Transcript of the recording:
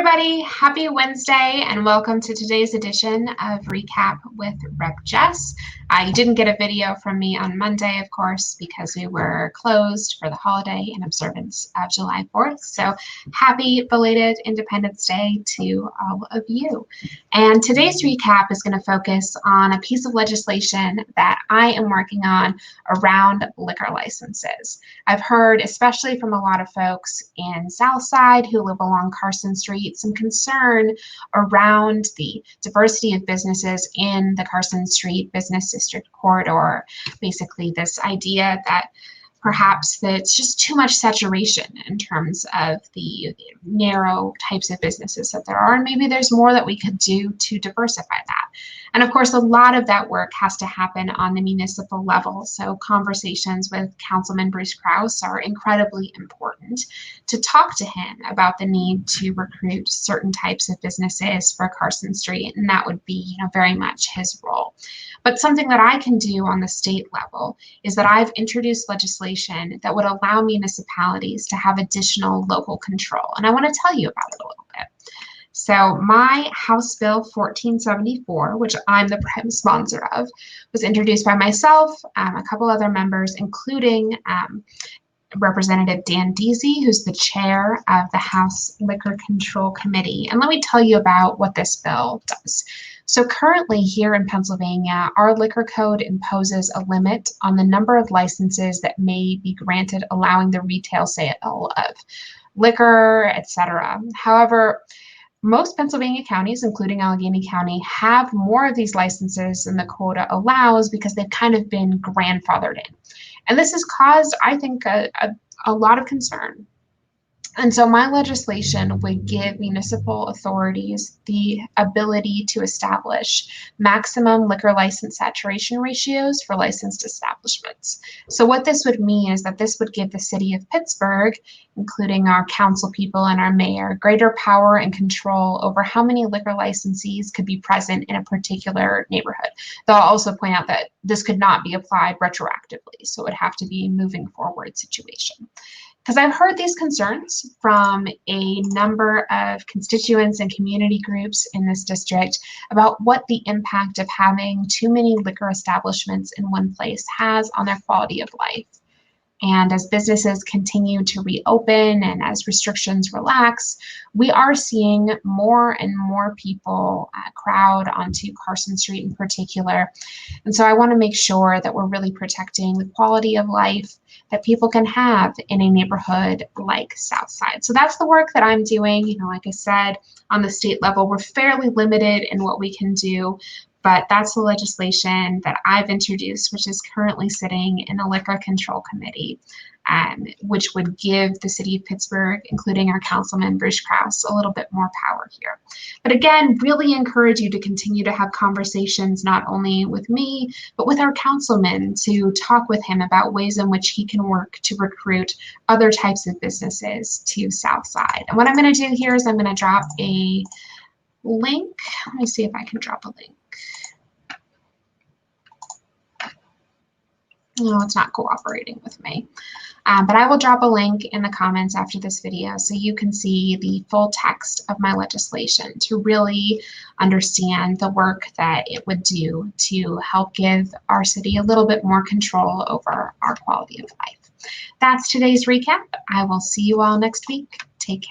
everybody, happy Wednesday and welcome to today's edition of Recap with Rep Jess. You didn't get a video from me on Monday, of course, because we were closed for the holiday in observance of July 4th. So happy belated Independence Day to all of you. And today's recap is going to focus on a piece of legislation that I am working on around liquor licenses. I've heard, especially from a lot of folks in Southside who live along Carson Street, some concern around the diversity of businesses in the Carson Street Business District corridor. Basically, this idea that perhaps it's just too much saturation in terms of the narrow types of businesses that there are, and maybe there's more that we could do to diversify that. And of course, a lot of that work has to happen on the municipal level, so conversations with Councilman Bruce Krause are incredibly important to talk to him about the need to recruit certain types of businesses for Carson Street, and that would be, very much his role. But something that I can do on the state level is that I've introduced legislation that would allow municipalities to have additional local control. And I want to tell you about it a little bit. So my House Bill 1474, which I'm the prime sponsor of, was introduced by myself, a couple other members, including Representative Dan Deasy, who's the chair of the House Liquor Control Committee. And let me tell you about what this bill does. So currently here in Pennsylvania, our liquor code imposes a limit on the number of licenses that may be granted, allowing the retail sale of liquor, etc. However, most Pennsylvania counties, including Allegheny County, have more of these licenses than the quota allows because they've kind of been grandfathered in. And this has caused, I think, a lot of concern. And so my legislation would give municipal authorities the ability to establish maximum liquor license saturation ratios for licensed establishments. So what this would mean is that this would give the city of Pittsburgh, including our council people and our mayor, greater power and control over how many liquor licensees could be present in a particular neighborhood. Though I'll also point out that this could not be applied retroactively, so it would have to be a moving forward situation. Because I've heard these concerns from a number of constituents and community groups in this district about what the impact of having too many liquor establishments in one place has on their quality of life. And as businesses continue to reopen and as restrictions relax, we are seeing more and more people crowd onto Carson Street in particular. And so I want to make sure that we're really protecting the quality of life that people can have in a neighborhood like Southside. So that's the work that I'm doing. Like I said, on the state level, we're fairly limited in what we can do. But that's the legislation that I've introduced, which is currently sitting in the Liquor Control Committee, which would give the city of Pittsburgh, including our councilman, Bruce Krause, a little bit more power here. But again, really encourage you to continue to have conversations, not only with me, but with our councilman, to talk with him about ways in which he can work to recruit other types of businesses to Southside. And what I'm going to do here is I'm going to drop a link. Let me see if I can drop a link. No, it's not cooperating with me. But I will drop a link in the comments after this video so you can see the full text of my legislation to really understand the work that it would do to help give our city a little bit more control over our quality of life. That's today's recap. I will see you all next week. Take care.